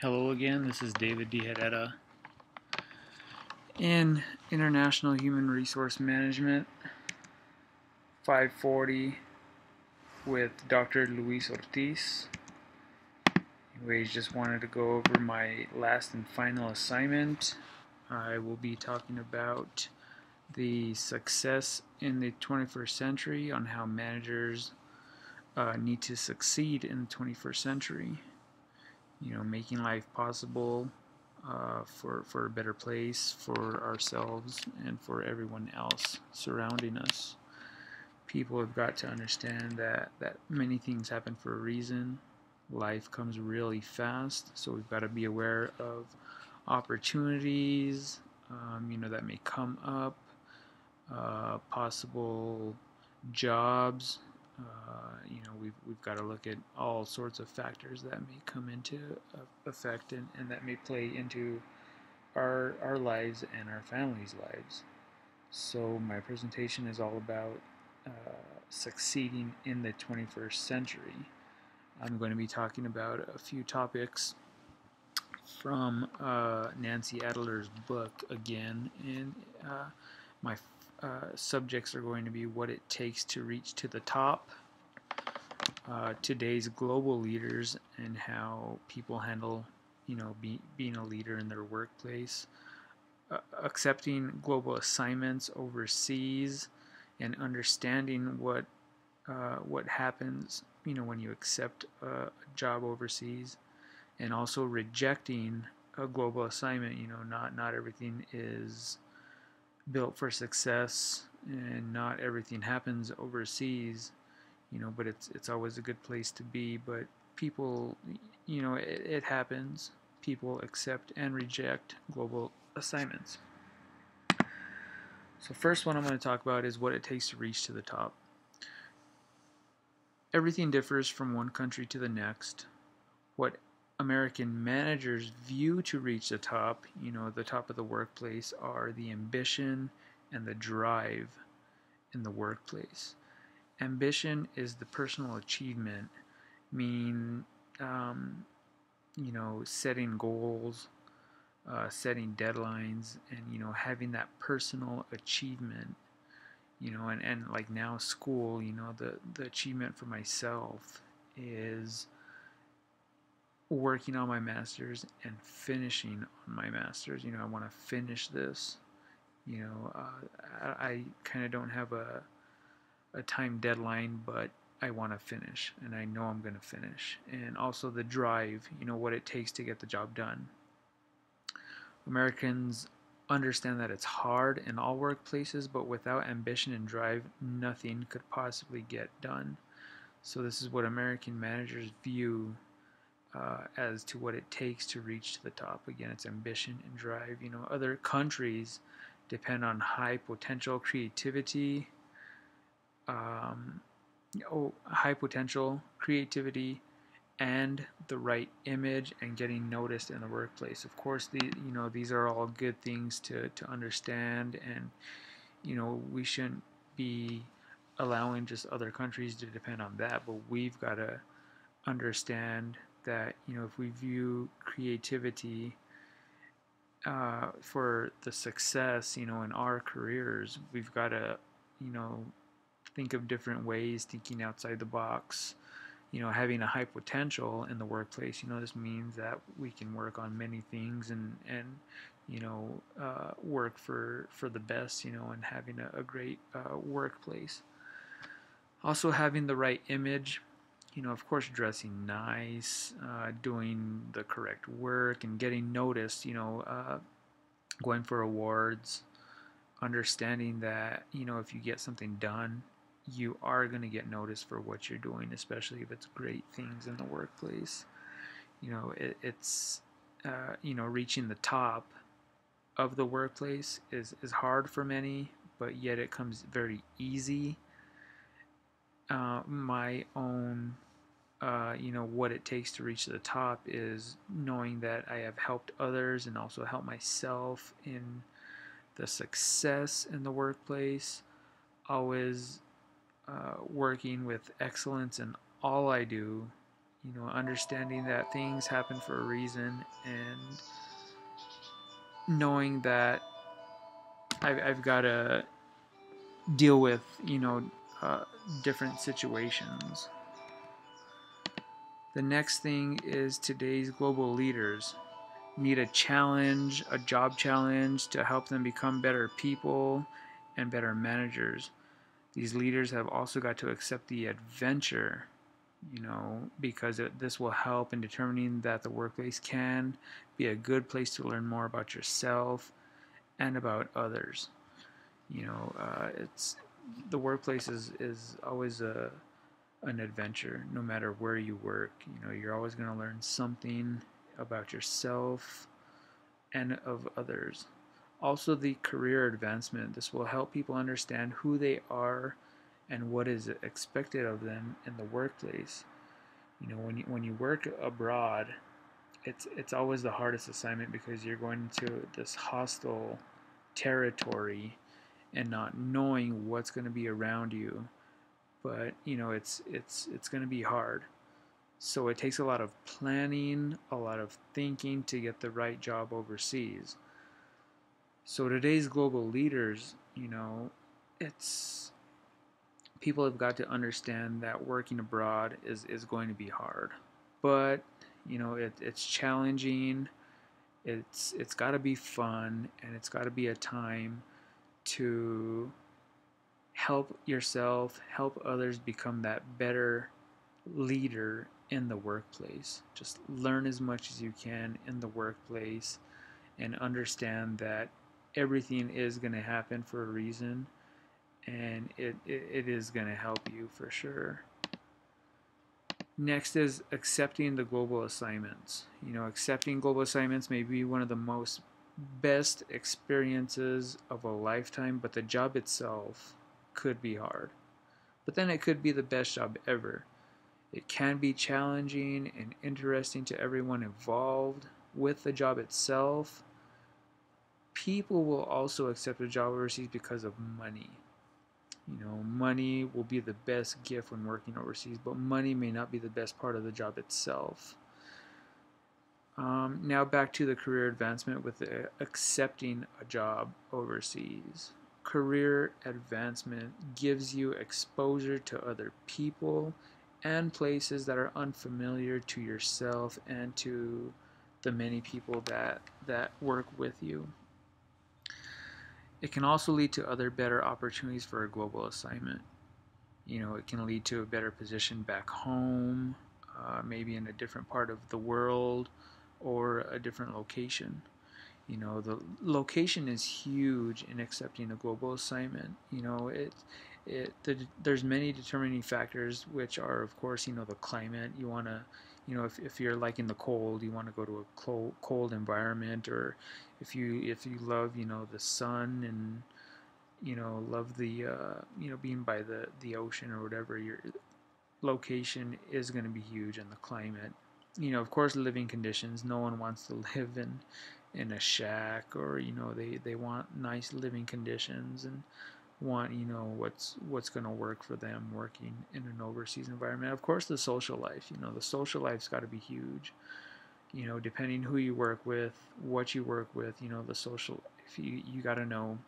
Hello again, this is David D. Herrera in International Human Resource Management 540 with Dr. Luis Ortiz. Anyways, just wanted to go over my last and final assignment. I will be talking about the success in the 21st century on how managers need to succeed in the 21st century. Making life possible for a better place for ourselves and for everyone else surrounding us. People have got to understand that many things happen for a reason. Life comes really fast, so we've got to be aware of opportunities, that may come up, possible jobs. We've got to look at all sorts of factors that may come into effect and that may play into our lives and our families' lives. So my presentation is all about succeeding in the 21st century. I'm going to be talking about a few topics from Nancy Adler's book again, and my subjects are going to be what it takes to reach to the top, today's global leaders and how people handle, being a leader in their workplace, accepting global assignments overseas, and understanding what happens, when you accept a job overseas, and also rejecting a global assignment. Not everything is built for success, and not everything happens overseas. But it's always a good place to be. But people, it happens. People accept and reject global assignments. So first one I'm going to talk about is what it takes to reach to the top. Everything differs from one country to the next. What American managers view to reach the top, the top of the workplace, are the ambition and the drive in the workplace. Ambition is the personal achievement, meaning, setting goals, setting deadlines, and, having that personal achievement, and like now school, the achievement for myself is working on my master's and finishing on my master's. I want to finish this. I kind of don't have a time deadline, but I want to finish, and I know I'm going to finish. And also the drive, what it takes to get the job done. Americans understand that it's hard in all workplaces, but without ambition and drive, nothing could possibly get done. So this is what American managers view as to what it takes to reach to the top. Again, it's ambition and drive. Other countries depend on high potential creativity, high potential creativity, and the right image and getting noticed in the workplace. Of course, these are all good things to understand, and we shouldn't be allowing just other countries to depend on that. But we've got to understand that if we view creativity for the success in our careers, we've got to think of different ways, thinking outside the box. Having a high potential in the workplace. This means that we can work on many things and work for the best. And having a great workplace. Also having the right image. Of course, dressing nice, doing the correct work, and getting noticed. Going for awards, understanding that if you get something done, you are going to get noticed for what you're doing, especially if it's great things in the workplace. It's reaching the top of the workplace is hard for many, but yet it comes very easy. My own what it takes to reach the top is knowing that I have helped others and also helped myself in the success in the workplace. Always working with excellence in all I do, understanding that things happen for a reason, and knowing that I've got to deal with, uh, different situations. The next thing is today's global leaders need a challenge, a job challenge to help them become better people and better managers. These leaders have also got to accept the adventure, because this will help in determining that the workplace can be a good place to learn more about yourself and about others. It's the workplace is always an adventure, no matter where you work. You're always going to learn something about yourself and of others. Also, the career advancement. This will help people understand who they are and what is expected of them in the workplace. When you work abroad, it's always the hardest assignment because you're going into this hostile territory and not knowing what's going to be around you. But it's going to be hard. So it takes a lot of planning, a lot of thinking to get the right job overseas. So today's global leaders, it's people have got to understand that working abroad is going to be hard. But, it's challenging. It's got to be fun, and it's got to be a time to help yourself, help others become that better leader in the workplace. Just learn as much as you can in the workplace and understand that everything is going to happen for a reason, and it is going to help you for sure. Next is accepting the global assignments. Accepting global assignments may be one of the most best experiences of a lifetime, but the job itself could be hard. But then it could be the best job ever. It can be challenging and interesting to everyone involved with the job itself. People will also accept a job overseas because of money. Money will be the best gift when working overseas, but money may not be the best part of the job itself. Now back to the career advancement with accepting a job overseas. Career advancement gives you exposure to other people and places that are unfamiliar to yourself and to the many people that work with you. It can also lead to other better opportunities for a global assignment. It can lead to a better position back home, maybe in a different part of the world or a different location. The location is huge in accepting a global assignment. There's many determining factors, which are, of course, the climate. You want to, if you're like in the cold, you want to go to a cold environment, or if you love, the sun and love the being by the ocean or whatever, your location is going to be huge, and the climate. Of course, living conditions. No one wants to live in a shack, or they want nice living conditions and want what's going to work for them working in an overseas environment. Of course, the social life. The social life's got to be huge. Depending who you work with, what you work with. The social. If you got to know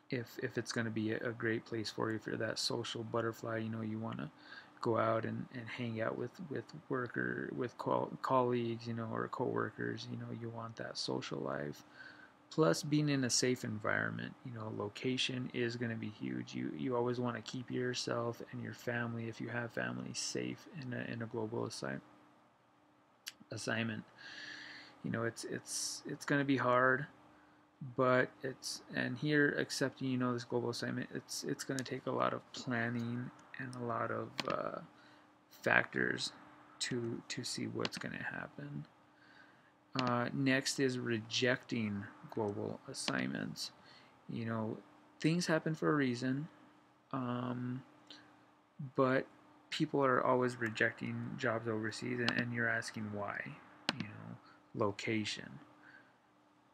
if it's going to be a great place for you. If you're that social butterfly, you want to go out and hang out with colleagues, or co-workers. You want that social life. Plus, being in a safe environment. Location is going to be huge. You always want to keep yourself and your family, if you have family, safe in a global assignment. It's going to be hard, but here accepting this global assignment, it's going to take a lot of planning and a lot of factors to see what's going to happen. Next is rejecting global assignments. Things happen for a reason, but people are always rejecting jobs overseas, and you're asking why. Location.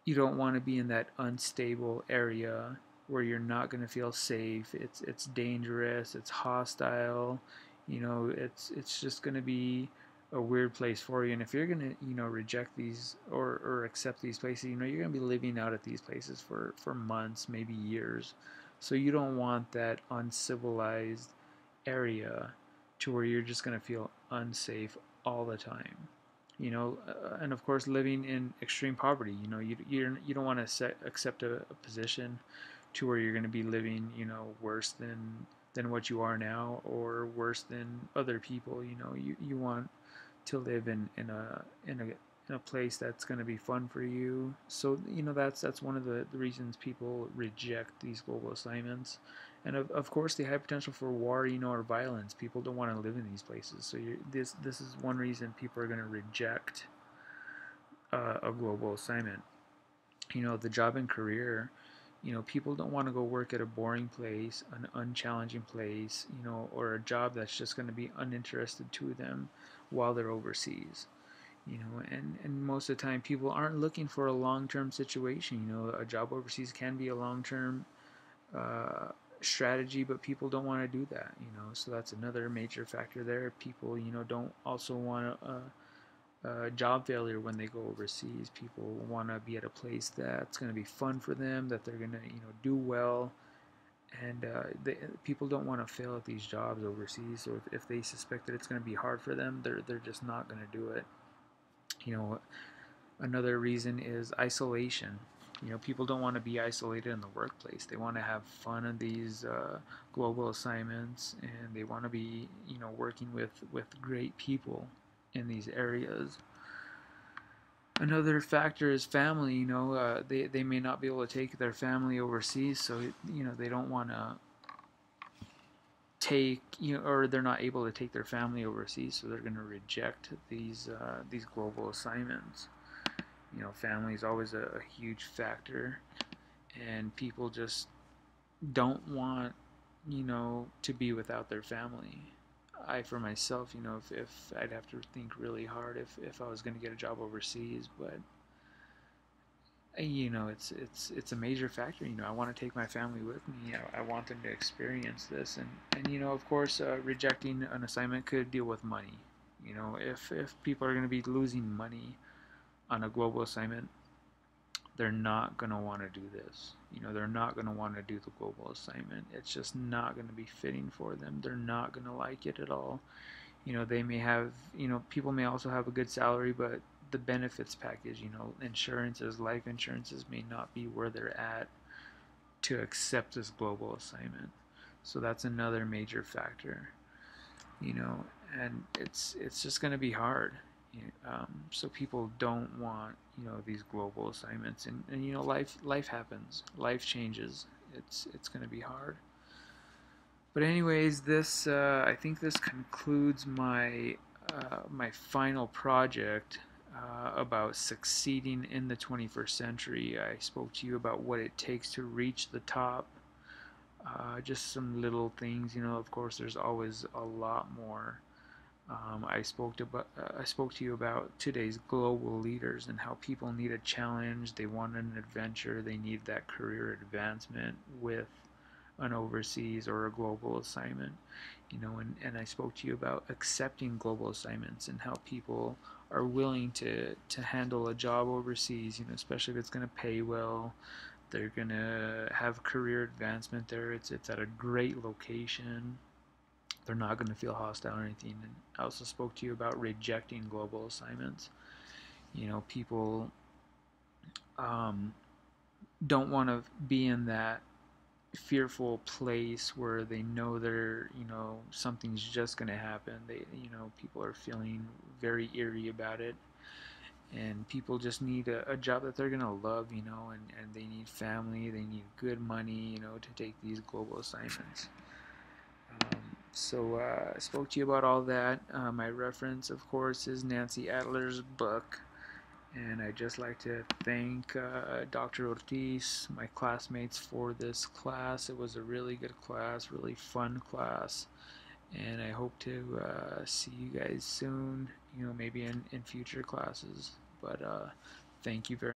You don't want to be in that unstable area where you're not going to feel safe. It's dangerous. It's hostile. It's just going to be a weird place for you. And if you're gonna, reject these or accept these places, you're gonna be living out at these places for months, maybe years. So you don't want that uncivilized area to where you're just gonna feel unsafe all the time. And of course, living in extreme poverty. You don't want to accept a position to where you're going to be living, worse than what you are now, or worse than other people. You want to live in a place that's going to be fun for you. So that's one of the reasons people reject these global assignments. And of course, the high potential for war, or violence. People don't want to live in these places. So this is one reason people are going to reject a global assignment. The job and career. People don't want to go work at a boring place, an unchallenging place, or a job that's just going to be uninterested to them while they're overseas. And most of the time people aren't looking for a long-term situation. A job overseas can be a long-term strategy, but people don't want to do that. So that's another major factor there. People don't also want job failure when they go overseas. People want to be at a place that's going to be fun for them, that they're going to do well, and people don't want to fail at these jobs overseas. So if they suspect that it's going to be hard for them, they're just not going to do it. Another reason is isolation. People don't want to be isolated in the workplace. They want to have fun in these global assignments, and they want to be working with great people in these areas. Another factor is family. They may not be able to take their family overseas, so they don't want to take or they're not able to take their family overseas, so they're going to reject these global assignments. Family is always a huge factor, and people just don't want to be without their family. I, for myself, if I'd have to think really hard if I was going to get a job overseas, but it's a major factor. I want to take my family with me. I want them to experience this, and of course, rejecting an assignment could deal with money. If people are going to be losing money on a global assignment, they're not going to want to do this. They're not going to want to do the global assignment. It's just not going to be fitting for them. They're not going to like it at all. They may have, people may also have a good salary, but the benefits package, insurances, life insurances may not be where they're at to accept this global assignment. So that's another major factor, and it's just going to be hard. So people don't want these global assignments, and life happens, life changes. It's going to be hard. But anyways, this I think this concludes my final project about succeeding in the 21st century. I spoke to you about what it takes to reach the top. Just some little things, of course there's always a lot more. I spoke to you about today's global leaders and how people need a challenge, they want an adventure, they need that career advancement with an overseas or a global assignment. And I spoke to you about accepting global assignments and how people are willing to handle a job overseas, especially if it's going to pay well. They're going to have career advancement there. It's at a great location. They're not going to feel hostile or anything. And I also spoke to you about rejecting global assignments. People don't want to be in that fearful place where they know something's just going to happen. People are feeling very eerie about it, and people just need a job that they're going to love, and they need family, they need good money, to take these global assignments. So I spoke to you about all that. My reference, of course, is Nancy Adler's book. And I'd just like to thank Dr. Ortiz, my classmates, for this class. It was a really good class, really fun class. And I hope to see you guys soon, maybe in future classes. But thank you very much.